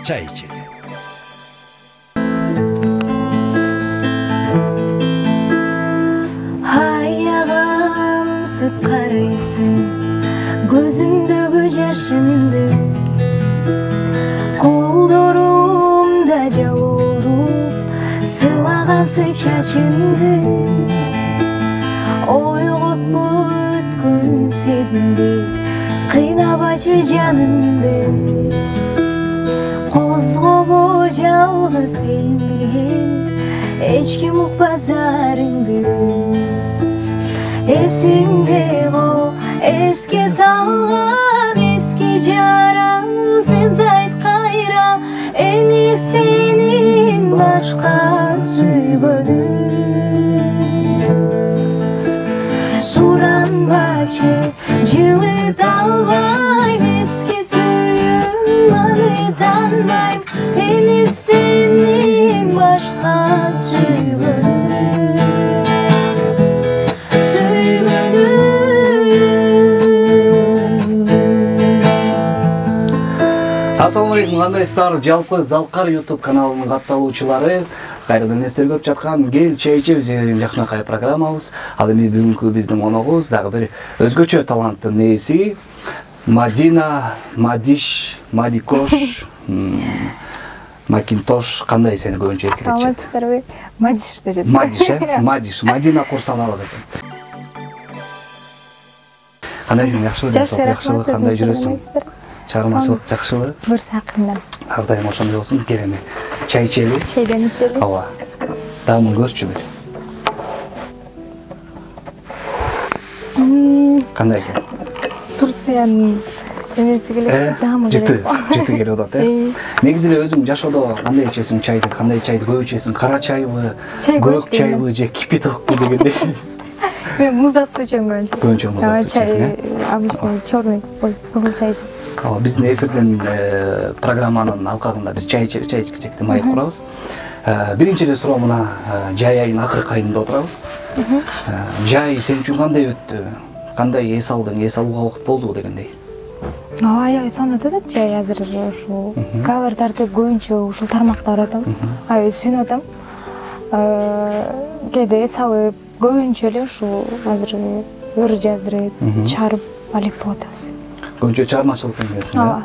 Çay içelim. Hayağın sıp karıysın, gözümdeki yaşımdı. Kollarımda javurup, sılağası çaçımdı. Oyğut bütkün sezimdi, kıynap acı canımdı. Kozgobo жалғыз сен білген, ешкім ұқпас зарыңды. Есіңде ғо, еске салған, еске жараң, сізді айт қайра, емес сенен башқа сүйгөнім. Суранбачы, жылыт албайм, еске сүйім, аныданбайм, емес сенен башқа сүйгөнім. Assalamu alaikum, кандайсыздар? Жалпы Залкар YouTube каналынын катталуучулары, кайрадан эстер көрүп жаткан Кел чай ичебиз деген жакшынакай программабыз. Ал эми бүгүнкү биздин коногубуз дагы бир өзгөчө таланттын ээси Мадина, Мадиш, Мадикош, Макинтош, кандай сени көбүнчө эркелетишет? Саламатсыздарбы? Мадиш дешет. Мадиш, Мадиш, Мадина Курсанова десем. Кандайсың, жакшыбы? Жакшыбы, кандай жүрөсүң? Чыгармачылык жакшыбы? Бурса акырындан. Ар дайым ошондой болсун. Кел эми чай ичели. Чайдан ичели. Ооба. Даамын көрчү бир. Кандай экен? Турциянын эмеси келет, даамы келет. Жыты келип атат, э? Негизи эле өзүң жашоодо кандай ичесиң чайды? Кандай чайды көп ичесиң? Кара чайбы, көк чайбы же кипятокпу дегендей? Мен муздак суу ичем көбүнчө. Көбүнчө муздак суу ичесиң, чай обычный черный, кызыл чай ичем. Биздин эфирден программанын алкагында биз чай ичкичекти маек курабыз. Биринчи эле суроо мына жай айынын акыркы айында отурабыз. Жай сен үчүн кандай өттү? Кандай эс алдың? Эс алууга убакыт болдубу дегендей? Аябай сонот атат жай азыр ушул кавер тартып көбүнчө ушул тармакта баратам. Аябай сүйүнүп атам. Кээде эс алып көбүнчө эле ушул азыр ыр жаздырып, чыгарып алек болуп атабыз. Көбүнчө чыгармачылыктын эмесин, Ооба.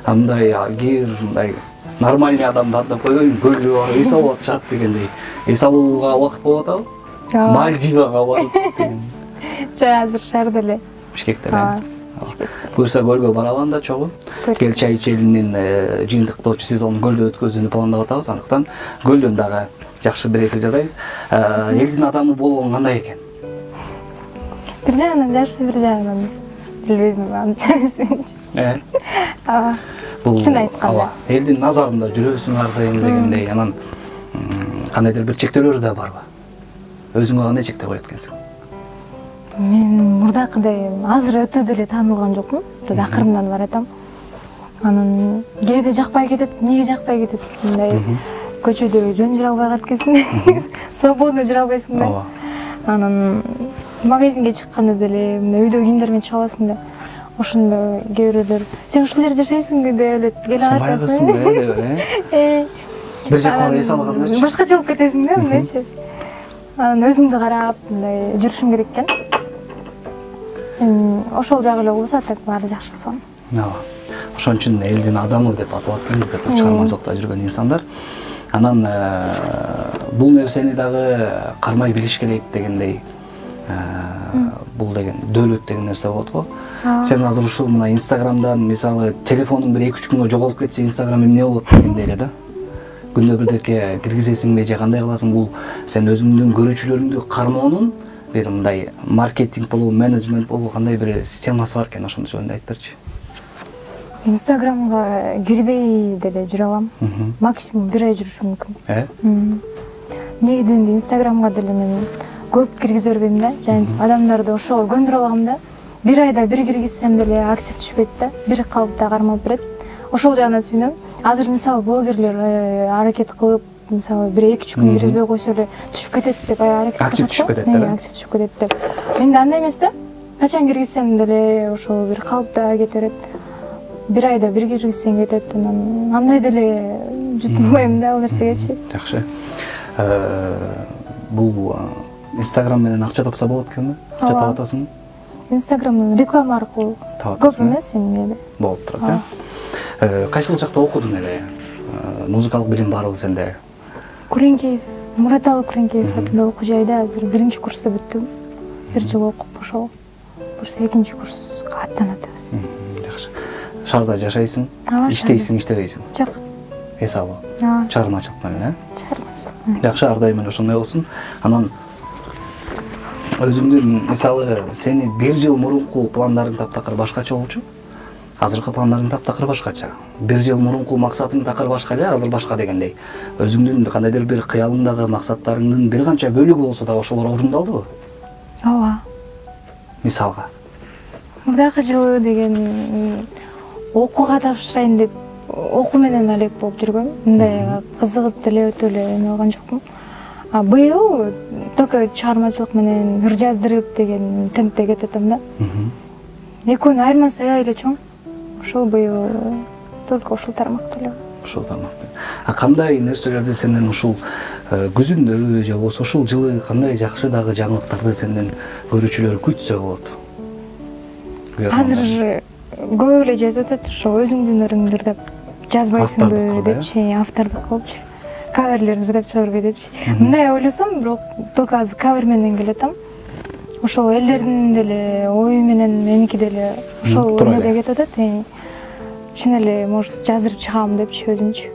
Андай кээ бир мындай нормальный адамдарды койгон көлгө барып эс алып атышат дегендей. Эс алууга убакыт болуп атабы? Мальдивага барып деген. Жай азыр шаарда эле. Бишкекте эле. Буюрса көлгө барабы анда чогуу. Кел чай ичелинин жыйынтыктоочу сезонун көлдө өткөзүүнү пландап атабыз. Андыктан көлдөн дагы жакшы бир эфир жасайбыз. Элдин адамы болгон кандай экен? Бир жагынан жакшы, бир жагынан билбейм, анча эмес. Ооба. Чын айтканда. Элдин назарында жүрөсүң ар дайым дегендей, анан кандайдыр бир чектөөлөр да барбы? Өзүңө кандай чектөө коет экенсиң? Мен мурдакыдай азыр өтө деле таанылган жокмун. Бир акырындан баратам. Анан кээде жакпай кетет, эмнеге жакпай кетет? Мындай көчөдө жөн жүрө албай калып кетсиң. Свободно жүрө албайсың да. Ооба. Анан магазинге чыкканда деле мына үйдө кийимдер менен чыга аласың да. Ошондо кээ бирөөлөр сен ушул жерде жашайсыңбы деп эле келе атасың да. Бир жакка эс алганда башкача болуп кетесиң да, мындайчы. Анан өзүңдү карап, мындай жүрүшүң керек экен. Ошол жагы эле болсо так баары жакшы сон. Ооба. Ошон үчүн элдин адамы деп аталат экен биздер чыгармачылыкта жүргөн инсандар. Анан бул нерсени дагы кармай билиш керек дегендей. Бул деген дөөлөт деген нерсе болот го. Сен азыр ушул мына Инстаграмдан мисалы телефонун бир 2-3 күнгө жоголуп кетсе, Инстаграм эмне болот дегендей эле да. Күндө бирдеке киргизесиңби же кандай кыласың? Бул сен өзүңдүн көрүүчүлөрүңдү кармоонун бир мындай маркетинг болобу, менеджмент болобу, кандай бир системасы бар экен, ошондо жөнүндө айтып берчи. Инстаграмга кирбей деле жүрө алам. Максимум 1 ай жүрүшүм мүмкүн. Эмне дегенде Инстаграмга деле мен көп киргизе бербейм да. Жайынтип адамдарды ошого көндүрө алам да. 1 айда бир киргизсем деле актив түшпөйт да. Бир калыпта кармап берет. Ошол жагынан сүйүнөм. Азыр мисалы блогерлер аракет кылып, мисалы 1-2 күн киргизбей койсо эле түшүп кетет деп аракет кылышат. Актив түшүп кетет да. Актив түшүп кетет деп. Менде андай эмес да. Качан киргизсем деле ошол бир калыпта кете берет. бир айда бир киргизсең кетет, анан андай деле жутмайм да ал нерсегечи. Жакшы. Бул Instagram менен акча тапса болот экенби? Акча таап атасыңбы? Instagram'dan реклама аркылуу. Көп эмес эмнеде. Болуп турат, Кайсыл жакта окудуң эле? Музыкалык билим барбы сенде? Күреңкеев, Мураталы Күреңкеев атындагы окуу жайда азыр 1-чи курсту бүттүм. 1 жыл окуп ошол. Бурса 2-чи курска аттанып атабыз. Жакшы. Шаарда жашайсың? Иштейсиң, иштебейсиң? Жок. Эс алуу. Чыгармачылык менен, Чыгармачылык. Жакшы, ар дайым эле ошондой болсун. Анан өзүңдүн мисалы сени 1 жыл мурунку пландарың таптакыр башкача болчу. Азыркы пландарың таптакыр башкача. 1 жыл мурунку максатың такыр башка эле, азыр башка дегендей. Өзүңдүн кандайдыр бир кыялыңдагы максаттарыңдын бир канча бөлүгү болсо да ошолор орундалдыбы? Ооба. Мисалга. Мурдакы жылы деген окууга тапшырайын деп окуу менен алек болуп жүргөм. Мындай кызыгып деле өтө эле эме алган жокмун. Быйыл только чыгармачылык менен ыр жаздырып деген темпте кетип атам да. Экөөнүн айырмасы аябай эле чоң. Ошол быйыл только ошол тармакта эле. Ошол тармакта. Кандай нерселерди сенден ушул күзүндө же болбосо ушул жылы кандай жакшы дагы жаңылыктарды сенден көрүүчүлөр күтсө болот? Азыр көп эле жазып атат, ошо өзүңдүн ырыңдыр деп жазбайсыңбы депчи, автордук кылыпчы. Каверлерди деп чыгарбай депчи. Мындай ойлосом, бирок только азыр кавер менен келатам. Ошол элдердин деле ою менен меники деле ошол өнөдө кетип атат. Чын эле, может, жаздырып чыгам депчи өзүмчү.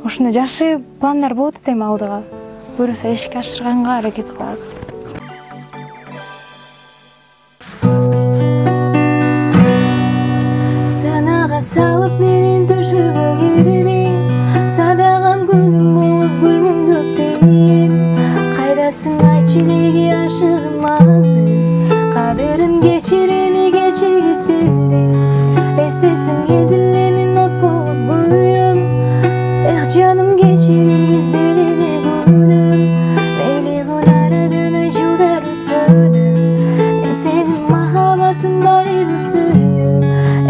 Ошондой жакшы пландар болот дейм алдыга. Буюрса ишке ашырганга аракет кылабыз. Санага салып менен төшөгө кирдим. Садагам күнүм болуп гүлмүңдөп дейин. Кайдасың айтчы деги ашыгым азыр. Кадырын кечиреми кечигип билдим. Эстесин кезилемин от болуп күйөм. Эх жаным кечириңиз береге күнүм. Мейли күн арадан ай жылдар өтсөдү. Мен сенин махаббатың баары бир сүйөм.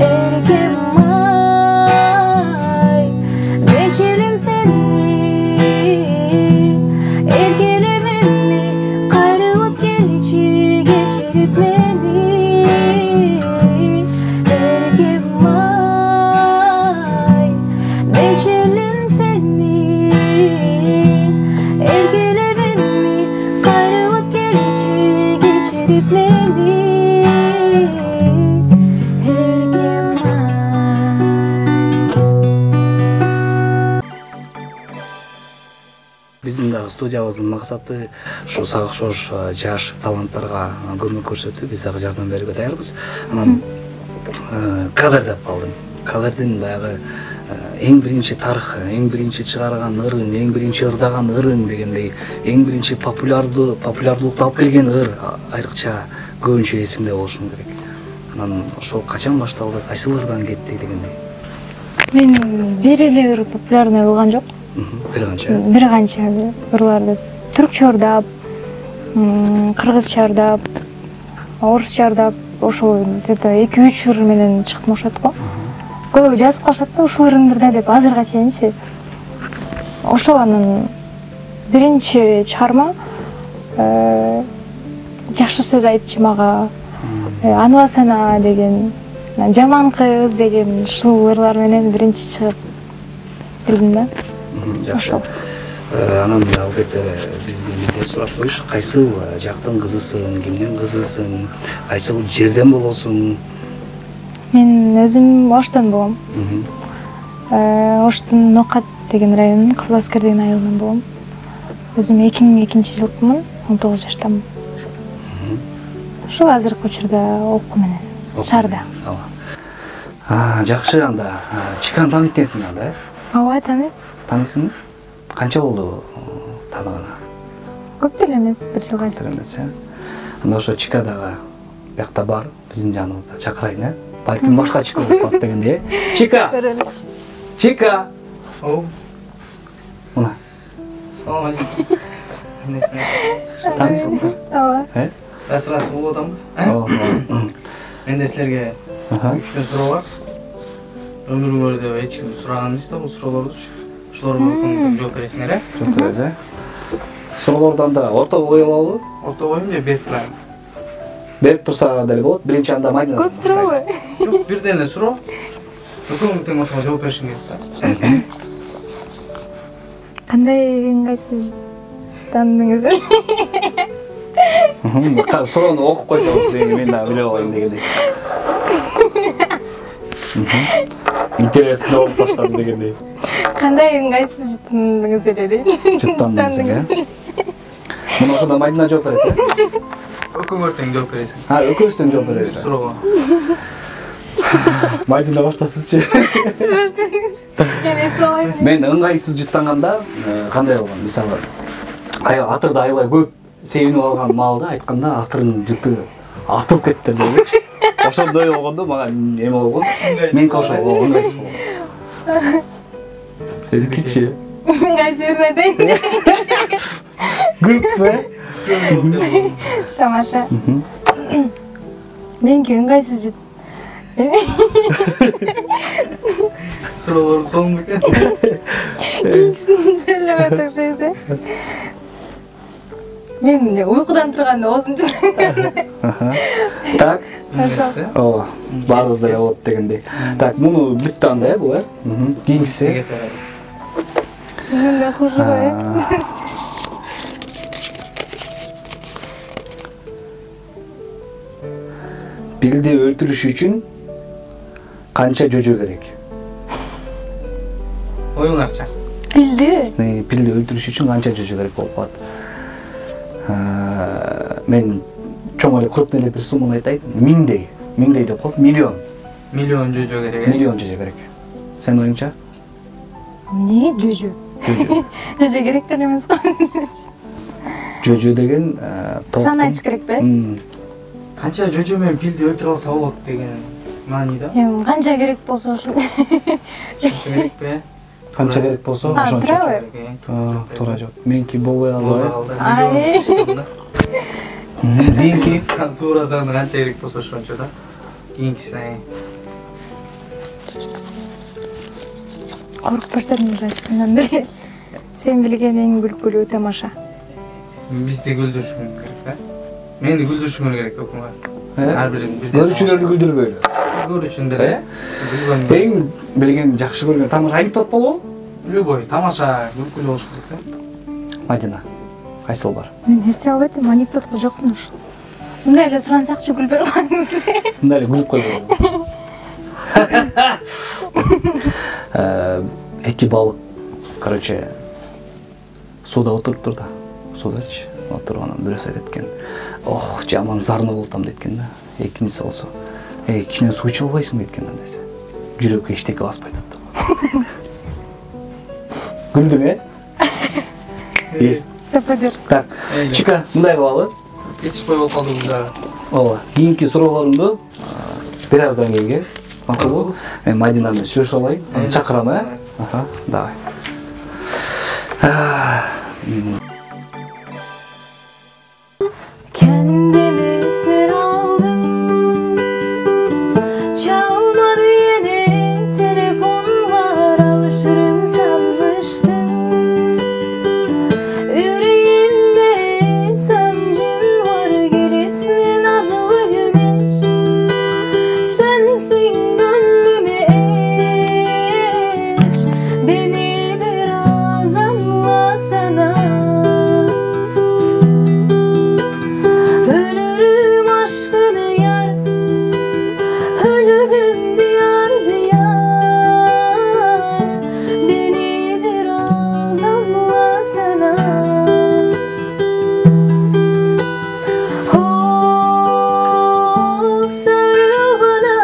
Эркем ай, кечирим сени. Эркелебемми, кайрылып келчи, кечирип мени. Эркем ай, кечирим сени. Эркелебемми, кайрылып келчи, кечирип мени. Биздин дагы студиябыздын максаты ушу сагышош жаш таланттарга көмөк көрсөтүү, биз дагы жардам берүүгө даярбыз. Анан кавер деп калдым. Кавердин баягы эң биринчи тарых, эң биринчи чыгарган ырың, эң биринчи ырдаган ырың дегендей, эң биринчи популярдуулукту алып келген ыр айрыкча көбүнчө эсиңде болушу керек. Анан ошол качан башталды, кайсыл ырдан кетти дегендей. Мен бир эле ыр популярный кылган жок. Бир канча ырларды түркчө ырдап, кыргызча ырдап, орусча ырдап, ошол где-то 2-3 ыр менен чыктым окшойт го. Көп жазып калышат да ушул ырыңдырда деп азырга чейинчи. Ошол анан биринчи чыгарма жакшы сөз айтчы мага, Анвасана деген, жаман кыз деген ушул ырлар менен биринчи чыгып келдим да. Жакшы. Анан албетте биздин бирден сурап коюш, кайсыл жактын кызысың, кимдин кызысың, кайсыл жерден болосуң? Мен өзүм Оштон болом. Оштон Нокат деген районунун Кызыл Аскер деген айылынан болом. Өзүм 2002-жылкымын, 19 жаштамын. Ушул азыркы учурда окуу менен шаарда. Жакшы, анда Чиканы тааныйт экенсиң анда, э? Ооба, тааныйм. Тааныйсыңбы? Канча болду тааныганы? Көп деле эмес, 1 жылга чейин эмес, э? Анда ошо Чика дагы биякта бар, биздин жаныбызда. Чакырайын, э? Балким башка Чика болуп калат дегендей, э? Чика! Чика! Оу. Мына. Салам алейкум. Тааныйсыңбы? Ооба. Рас болуп атамбы? Ооба. Менде силерге 3 суроо бар. Өмүрүңөрдө эч ким сураган эмес да бул суроолорду. Ошолорго жооп бересиңер, Жооп беребиз, Суроолордон да ортого кое алабы? Ортого коеюн же берип турайын? Берип турса деле болот. Биринчи анда Мадина. Көп сурообу? Жок, бирден суроо. Экөөңүз тең ошого жооп беришиң керек да. Кандай ыңгайсыз тандыңыз? Суроону окуп койсоңуз, мен да биле коеюн дегендей. Интересно болуп баштады дегендей. Кандай ыңгайсыз жыттандыңыз эле дейт. Жыттандыңыз. Муну ошондо Мадина жооп берет, Экөөңөр тең жооп бересиң. Экөөбүз тең жооп беребиз. Суроого. Мадина баштасызчы. Сиз баштаңыз. Мен эсип алайын. Мен ыңгайсыз жыттанганда кандай болгон? Мисалы, атырды аябай көп себинип алган маалда айтканда атырдын жыты атып кетти дебичи. Ошондой болгондо мага эме болгон. Меники ошо ыңгайсыз болгон. Сиздикичи? Ыңгайсыз дейт. Көппү? Тамаша. Меники ыңгайсыз жыт. Суроолордун соңу экен. Кийинкисин сөйлөп атышыңыз. Мен уйкудан турганда оозум Так. Хорошо. Ооба. Баарыбыз деле болот дегендей. Так, муну бүттү анда, бул, Кийинкиси. Мында хужубай. Пилди өлтүрүш үчүн канча жөжө керек? Оюңарча. Билди? Пилди өлтүрүш үчүн канча жөжө керек болуп калат? Мен чоң эле крупный эле бир сумманы айтайын. Миңдей деп коет, миллион. Миллион жөжө керек. Миллион жөжө керек. Сен оюңча? Не жөжө? Жөжө керек деле эмес го. Жөжө деген Сан айтыш керекпи? Канча жөжө менен пилди өлтүрө алса болот деген маанида. Канча керек болсо ошо. Керекпи? Канча керек болсо ошончо. Туурабы? Туура жооп. Меники болбой албайбы? Миллион. Кийинки Туура саны канча керек болсо ошончо да. Кийинкисине. Коркуп баштадым уже ачкандан бери. Сен билген эң күлкүлүү тамаша. Бизди күлдүрүшүң керек да. Мени күлдүрүшүңөр керек өкмө. Ар бирин бирден. көрүүчүлөрдү күлдүрбөйлү. Көрүүчүн деле. Эң билген, жакшы көргөн тамаша анекдот болобу? Любой тамаша күлкүлүү болуш керек да. Мадина, кайсыл бар? Мен эстей албай атам, анекдотко жокмун ушу. Мындай эле сурансакчы күлбөй калганыңыз. Мындай эле күлүп койбой. Эки балык, короче, суда отуруптур да. Судачы отуруп анан бирөөсү айтат экен. Ох, жаман зарны болтам дейт экен да. Экинчиси болсо, кичине суу ичип албайсың дейт экен десе. Жүрөккө эчтеке баспай атат. Күлдүң, Есть. Сападер. Так, Чика, мындай кылалы. Кетишпей болуп калдым да. Ооба, кийинки суроолорумду бир аздан кийинге макулбу? Мен Мадина менен сүйлөшүп алайын. Чакырам, Аха, давай. Kendimi esir aldım. Çalmadı yine telefonlar, alışırım sanmıştım. Yüreğimde sancın var, gitme nazlı güneş. Sensin gönlüme eş, beni biraz anlasana. Ölürüm aşkını yar, ölürüm diyar diyar. Beni biraz anlasana. Oh, sarıl bana.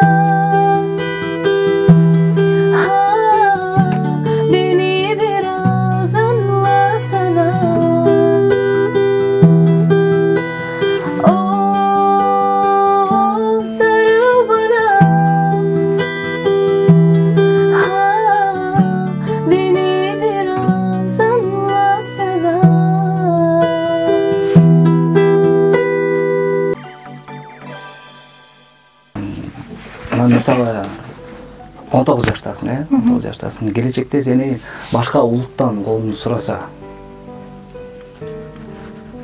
Beni biraz anlasana. Oh, sarıl bana. Beni biraz anlasana. Мисалы 19 жаштасың, 19 жаштасың. Келечекте сени башка улуттан колуңду сураса,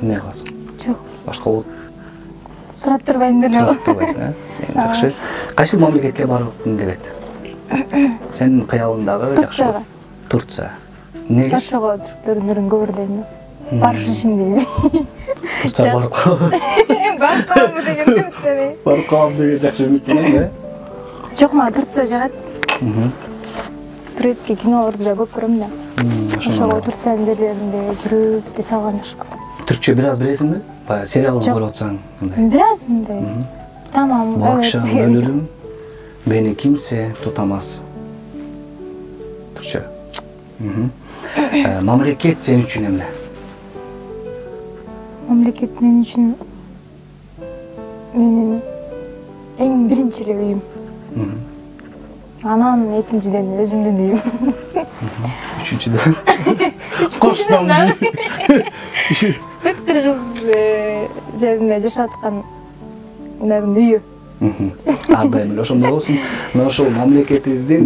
эмне кыласың? Жок. Башка улут Сураттырбайм деле. сураттырбайсың, жакшы. Кайсы мамлекетке баргың келет? Сенин кыялыңдагы жакшы. Турция. Неге? Ошого түрктөрдүн бирин көрдүм да. Барыш үчүн дейм. Турция барып калам. Барып каламбы деген үмүттөнөйм. Барып калам деген жакшы үмүттөнөйм, Жок, мага Турция жагат. Турецкий кинолорду да көп көрөм да. Ошого Турциянын жерлеринде жүрүп бес алган жакшы көрөм. Түркчө бир аз билесиңби? Баягы сериалды көрүп атсаң, мындай. Бир аз мындай. Тамам. Bu akşam ölürüm, beni kimse tutamaz. Türkçe. Mamleket senin için emne? Mamleket men үчүн менин эң биринчи эле үйүм. Анан экинчиден өзүмдүн үйүм. Üçüncüden koştum. Бүт кыргыз жеринде жашап аткандардын үйү. Ар дайым эле ошондой болсун. Мына ошол мамлекетибиздин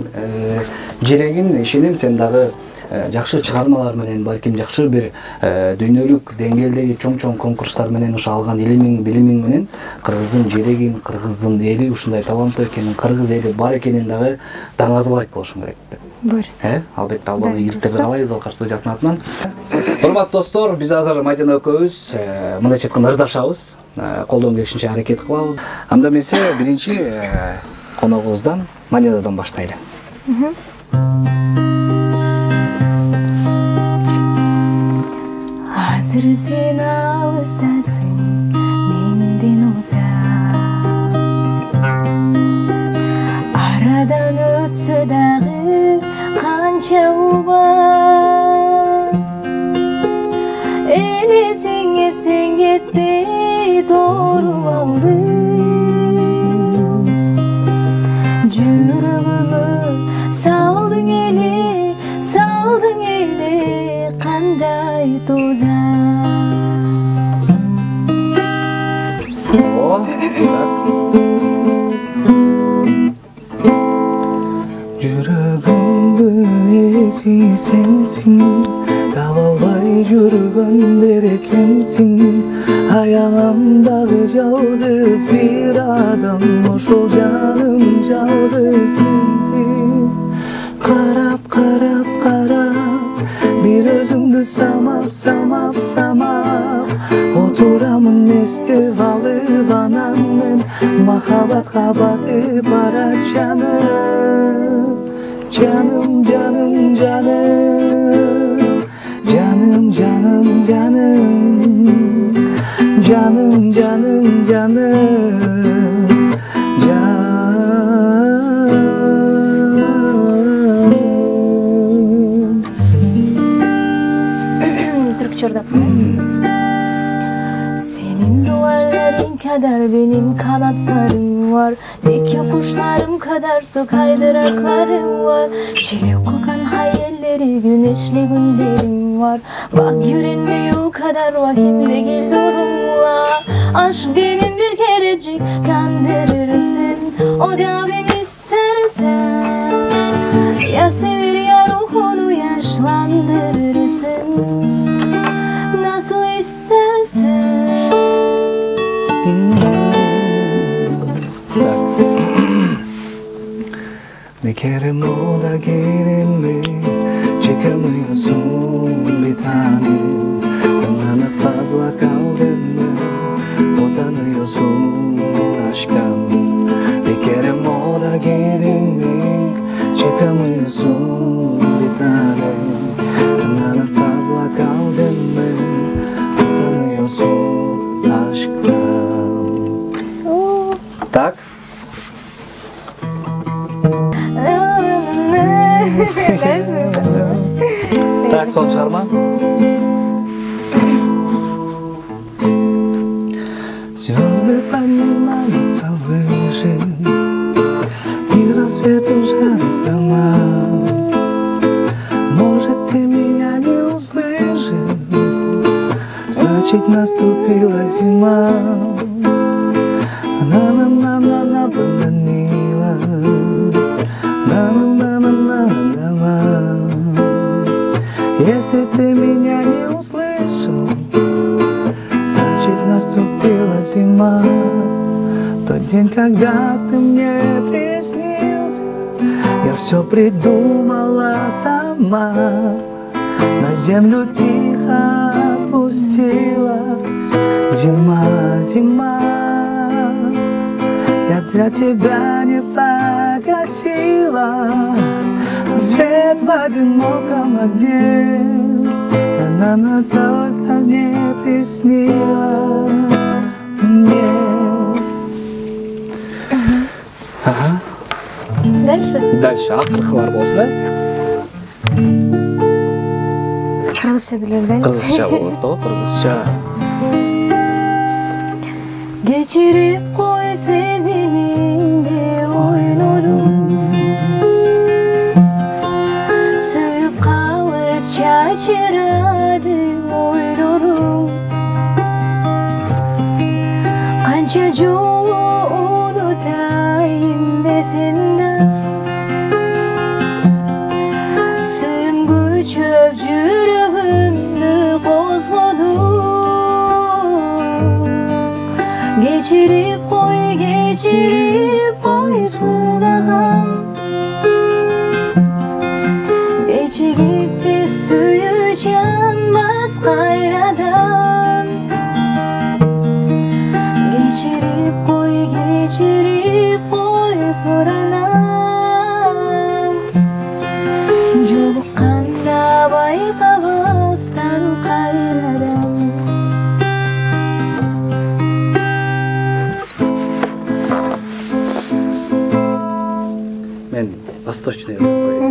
желегин ишенем сен дагы жакшы чыгармалар менен, балким жакшы бир дүйнөлүк деңгээлдеги чоң конкурстар менен ошо алган илимиң, билимиң менен кыргыздын желегин, кыргыздын эли ушундай таланттуу экенин, кыргыз эли бар экенин дагы даңазбайт болушуң керек деп. Буюрса. Албетте албаны ийгиликтеп калайбыз ал каршылыктын атынан. Урматтуу достор, биз азыр Мадина экөөбүз мындайча айтканда ырдашабыз. Колдон келишинче аракет кылабыз. Анда эмесе биринчи коногубуздан Мадинадан баштайлы. Азыр сен алыстасың менден узак. Арадан өтсө дагы канча убак. Элесиң эстен кетпей торуп алдың. Жүрөгүмө салдың эле кандай тозак. Жүрөгүмдүн эси сенсиң, таба албай жүргөн берекемсиң. Аялымдагы жалгыз бир адам, ошол жаным жалгыз сенсиң. Карап, бир өзүңдү самап, отурамын эстеп алып анан мен махабатка батып барат жаным. Türkçe Senin duvarların kadar benim kanatlarım var. Deki kuşlarım kadar su kaydıraklarım var. Çilek kokan hayalleri, güneşli günlerim var. Bak yüreğimde o kadar vahimde gel durumla. Aşk benim bir kerecik kandırırsın, o da beni istersen. Ya sevir ya ruhunu yaşlandırırsın, nasıl istersen. Bir kere moda girinme, çıkamıyorsun bir tanem. Bana fazla kaldın mı, utanıyorsun aşktan. Bir kere moda girinme, çıkamıyorsun bir tanem. Bana fazla kaldın mı, utanıyorsun aşktan. Tak. Так, son çıkarma. Звезды поднимаются выше, и рассвет уже дома. Может, ты меня не услышишь, значит, наступила зима. На-на-на-на-на, бананила, на-на. день, когда ты мне приснился, я все придумала сама. На землю тихо опустилась зима, зима. Я для тебя не погасила свет в одиноком огне. Она только мне приснила мне. Ага. Дальше? Дальше. Акыркылар болсын, да? Кыргызча делерден. Кыргызча болот, да, кыргызча. Geçirip koy seziminde oynadım, söyüp kalıp şaşıradım oynurum. Kança yolu unutayım desem de, sömgü çöp yüreğimni kozladım. Geçirip koy sırağım, geçirip biz suyu canmaz kayradan. Geçirip koy soranam, jolukkanda bayqabazdan kayradan. Мен восточный язык коюм.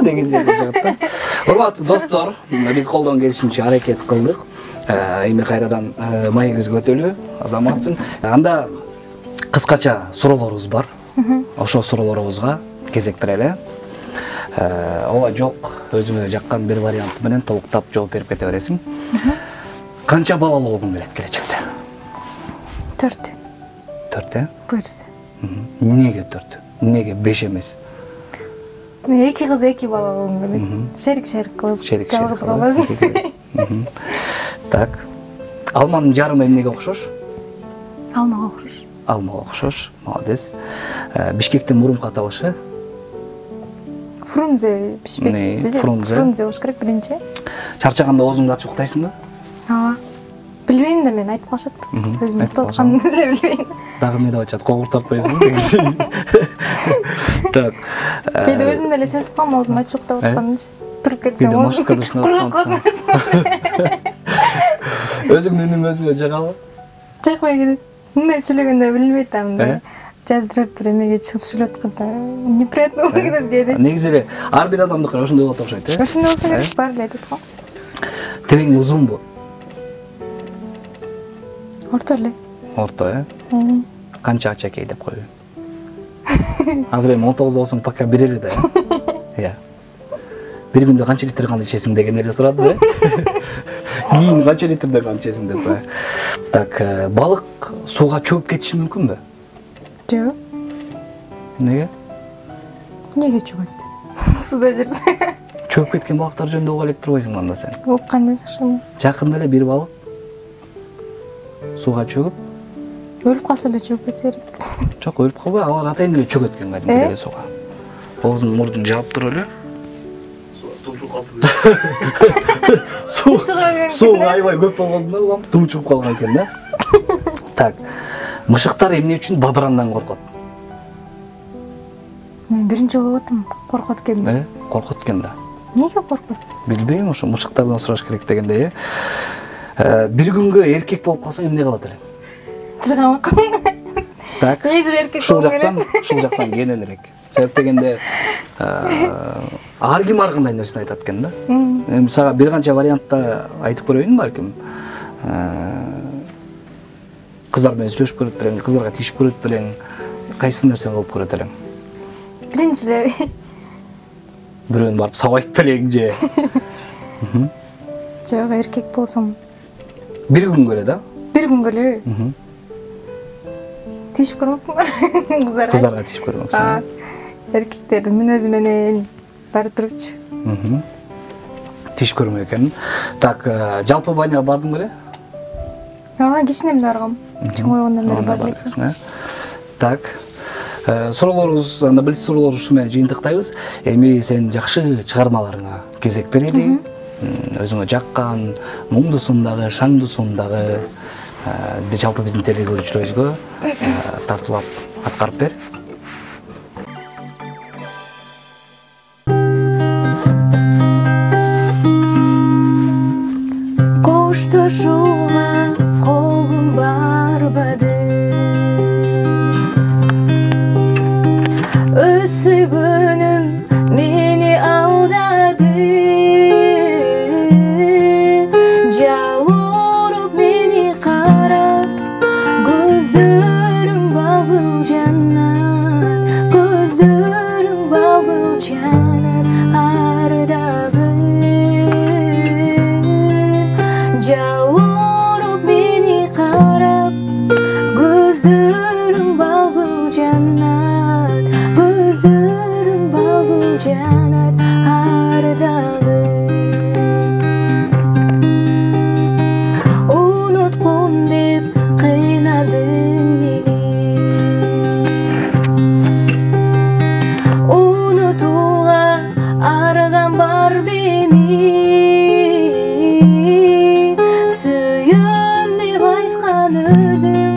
деген жерде жагат. Урматтуу достор, биз колдон келишинче аракет кылдык. Эми кайрадан маегибизге өтөлү, азаматсың. Анда кыскача суроолорубуз бар. Ошол суроолорубузга кезек берели. Ооба жок, өзүңө жаккан бир вариант менен толуктап жооп берип кете бересиң. Канча балалуу болгуң келет келечекте? 4. 4, Буйрса. Неге 4? Неге 5 эмес? 2 кыз 2 бала болгум келет. Шерик кылып, жалгыз калбасын. Так. Алманын жарымы эмнеге окшош? Алмага окшош. Алмага окшош. Молодец. Бишкектин мурунку аталышы? Фрунзе бишпек. Фрунзе болуш керек биринчи. Чарчаганда оозуңду ачып уктайсыңбы? Ооба. Билбейм да, мен айтып калышат. Өзүм уктап атканын деле билбейм. Дагы эмне деп атышат? Когур тартпайсыңбы? Так. Кээде өзүм деле сезип калам, оозум ачып уктап атканынчы. Туруп кетсем Кээде оозум кургап калат. Өзүңдүн үнүң өзүңө жагабы? Жакпай кетет. Мындай сүйлөгөндө билбейт да, мындай жаздырып бир эмеге чыгып сүйлөп атканда неприятно болуп кетет кээде. Негизи эле ар бир адамдыкы ошондой болот окшойт, э? Ошондой болсо керек, баары эле айтат го. Тилиң узунбу? Орто эле. Орто, э? Канча ачакей деп коюйм. Азыр эми 19 болсоң пока бир эле да. Иә. Бир күндө канча литр кан ичесиң деген эле сурады, э? Кийин канча литрден кан ичесиң деп. Так, балык сууга чөгүп кетиши мүмкүнбү? Жок. Неге? Неге чөгөт? Суда жүрсө. Чөгүп кеткен балыктар жөнүндө уга элек турбайсыңбы анда сен? Уккан жакшымы? Жакында эле бир балык сууга чөгүп, өлүп калса эле чөгүп кетсе керек. жок, өлүп калбай, алар атайын эле чөгөт экен кадимки эле сууга. Оозун мурдун жаап туруп эле. Тумчуп калды. Суу аябай көп болгондон улам тумчуп калган экен да. Так. Мышыктар эмне үчүн бадырандан коркот? Мен биринчи болуп атам, коркот экенмин. Коркот экен да. Неге коркот? Билбейм, ошо мышыктардан сураш керек дегендей, бир күнгө эркек болуп калсаң эмне кылат элең? Тыргамак. Так. Негизи эркек Ушул болуп жактан, ушул жактан кененирээк. Себеп дегенде ар ким ар кандай нерсени айтат экен да. Эми сага бир канча вариантта айтып көрөйүн балким. Кыздар менен сүйлөшүп көрөт белең, кыздарга тиешип көрөт белең, кайсы нерсени кылып көрөт элең? Биринчиле Бирөөнү барып сабайт белең же? жок, эркек болсом Бир күнгө эле да? бир күнгө эле тиешип көрмөкмүн. Кыздарга тиешип көрмөксүң. Эркектердин мүнөзү менен баары турчу. Тиешип көрмөк экен. Так, жалпы баняга бардың беле? Кичинемден баргам. Чоң ойгондон бери бар элекмин. Так. Суроолорубуз, билип суроолорубуз ушу менен жыйынтыктайбыз. Эми сен жакшы чыгармаларыңа кезек берели. Өзүңө жаккан муңдусун дагы, шаңдусун дагы жалпы биздин телекөрүүчүлөрүбүзгө тартуулап аткарып бер. Коштошууга колум барбады, өз сүйгөнүм мени алдады, жалоруп мени карап, көздөрүң балбыл жанат, көздөрүң балбыл жанат, ардагы жалоруп мени карап, көздөрүң балбыл жанат, көздөрүң балбыл жанат, ардагы уnuткум деп кыйнадың мени, унутууга арган бар беми, сүйөм деп айткан өзүң,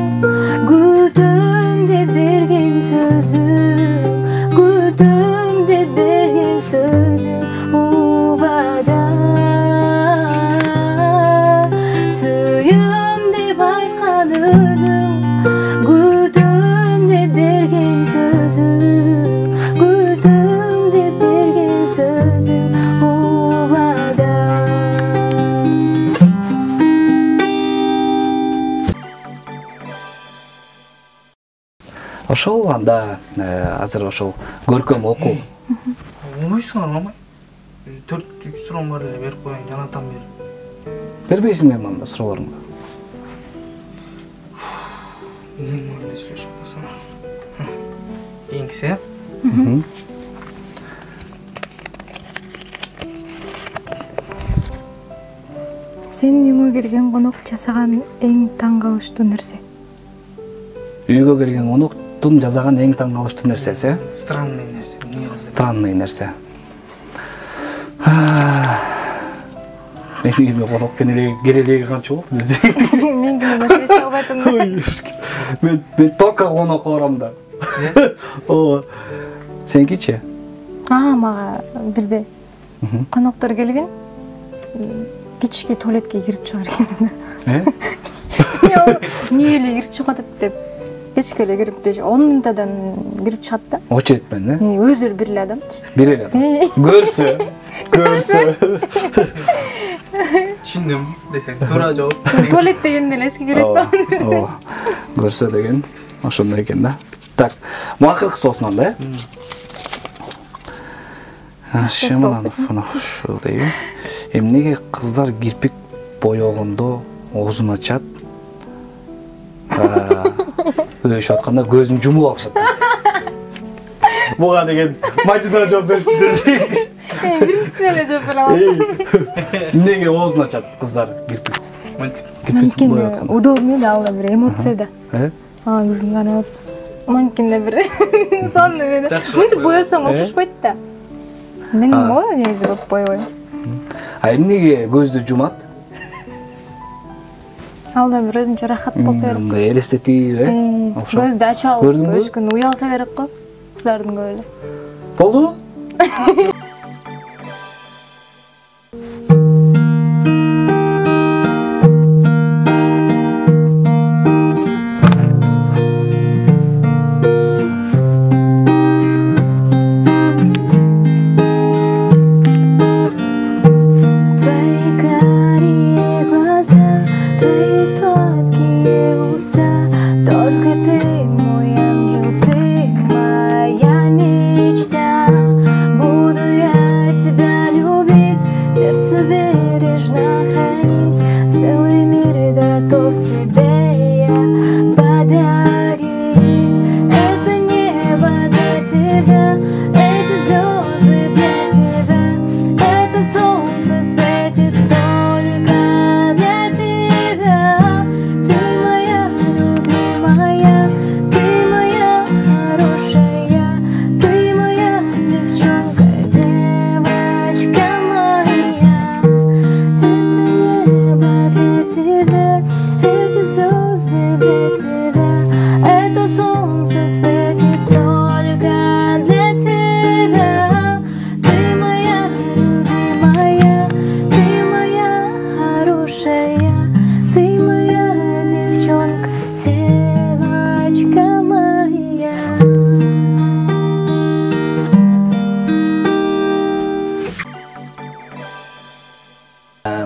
күтөм деп берген сөзүң, күтөм деп берген сөзүң убада, сүйөм деп айткан өзүң, күтөм деп берген сөзүң, күтөм деп берген сөзүң убада. Ошол анда азыр ошол көркөм окуу. Ойсуңар алмай. 4 суроом бар эле берип коеюн, жанатан бери. Бербейсиңби эми анда суроолоруңду? Эмне менен сүйлөшүп калсам? Кийинкиси, э? Сенин үйүңө келген конок жасаган эң таң калыштуу нерсе? Үйгө келген коноктун жасаган эң таң калыштуу нерсеси? Странный нерсе. Странный нерсе. Менин үйүмө конок келелеги канча болду десең? Мен күнү башка эсе албайтым. Мен только конокко барам да. Ооба. Сенкичи? Мага бирде коноктор келген, кички туалетке кирип чыга берген. Эмне эле кирип чыгып деп кечке эле кирип 10 минуттадан кирип чыгат да. Очередь менен, э? Өзү бир эле адам. Бир эле адам. Көрсө. Түшүндүм десең, туура жооп. Туалет дегенде эле эске келет да. Көрсө деген ошондой экен да. Так, акыркы соосун анда, э? Ошол дейби. Эмнеге кыздар кирпик боёгондо оозун ачат? Өшүп атканда көзүн жумуп алышат. Буга деген майтына жооп берсин десең. Биринчисине эле жооп бере алам. Эмнеге оозун ачат кыздар кирпик? Анткени удобный да, ал да бир эмоция да. Кыздын карап, анткени бир сонун эмне. Мынтип боесоң окшошпойт да. Мен негизи көп боебойм. Эмнеге көздү жумат? Ал да бир өзүнчө рахат болсо керек. Мындай элестетип, э? Көздү ачып алып, өз күнү уялса керек го. Кыздардын көбү. Болду?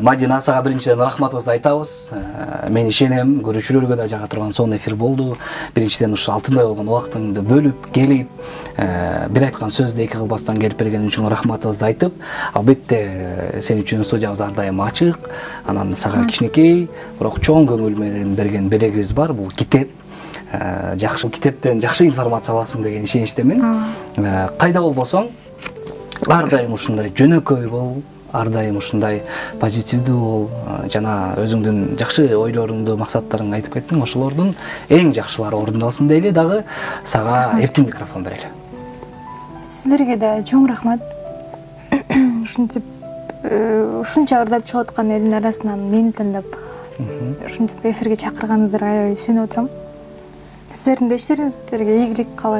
Мадина сага биринчиден рахматыбызды айтабыз. Мен ишенем, көрүүчүлөргө да жага турган сонун эфир болду. Биринчиден ушу алтындай болгон убактыңды бөлүп келип, бир айткан сөздү эки кылбастан келип берген үчүн рахматыбызды айтып, албетте сен үчүн студиябыз ар дайым ачык. Анан сага кичинекей, бирок чоң көңүл менен берген белегибиз бар. Бул китеп. Жакшы китептен жакшы информация аласың деген ишеничтемин. Кайда болбосоң, ар дайым ушундай жөнөкөй бол, ар дайым ушундай позитивдүү бол, жана өзүңдүн жакшы ойлоруңду, максаттарыңды айтып кеттиң. Ошолордун эң жакшылары орундалсын дейли, дагы сага эркин микрофон берели. Сиздерге да чоң рахмат. Ушинтип ушунча ырдап чыгып аткан элдин арасынан мени тандап, ушинтип эфирге чакырганыңыздарга аябай сүйүнүп отурам. Сиздердин да иштериңизге ийгилик каалайм.